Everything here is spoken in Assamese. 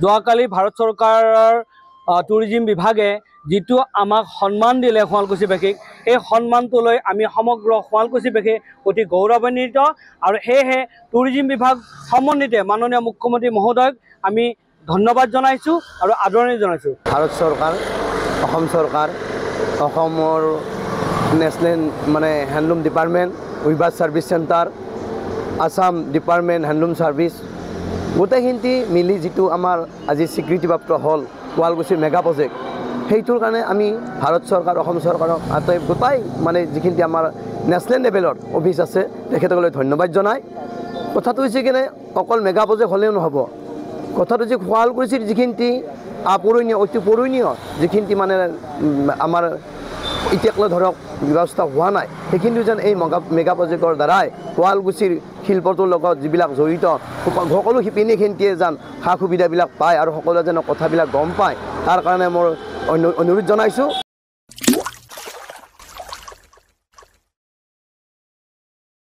যোৱাকালি ভাৰত চৰকাৰৰ টুৰিজিম বিভাগে যিটো আমাক সন্মান দিলে শুৱালকুছিবাসীক, এই সন্মানটো লৈ আমি সমগ্ৰ শুৱালকুছিবাসী অতি গৌৰৱান্বিত। আৰু সেয়েহে টুৰিজিম বিভাগ সমন্বিতে মাননীয় মুখ্যমন্ত্ৰী মহোদয়ক আমি ধন্যবাদ জনাইছোঁ আৰু আদৰণি জনাইছোঁ। ভাৰত চৰকাৰ, অসম চৰকাৰ, অসমৰ national handloom department, weaver service centre, Assam department handloom service গোটেইখিনি মিলি যিটো আমাৰ আজি স্বীকৃতিপ্ৰাপ্ত হ'ল শুৱালকুছিৰ মেগা প্ৰজেক্ট, সেইটোৰ কাৰণে আমি ভাৰত চৰকাৰ, অসম চৰকাৰক গোটাই যিখিনি আমাৰ নেশ্যনেল লেভেলৰ অফিচ আছে তেখেতসকলে ধন্যবাদ জনায়। কথাটো হৈছে কিনে অকল মেগা প্ৰজেক্ট হ'লেও নহ'ব, কথাটো যে শুৱালকুছিৰ যিখিনি আপুৰণীয় অতি পুৰণীয় যিখিনি আমাৰ এতিয়ালৈ ধৰক ব্যৱস্থা হোৱা নাই, সেইখিনি যেন এই মেগা প্ৰজেক্টৰ দ্বাৰাই শুৱালকুছিৰ শিল্পটোৰ লগত যিবিলাক জড়িত সকলো শিপিনীখিনিয়ে যেন সা সুবিধাবিলাক পায় আৰু সকলোৱে যেন কথাবিলাক গম পায়, তাৰ কাৰণে মই অনুৰোধ জনাইছোঁ।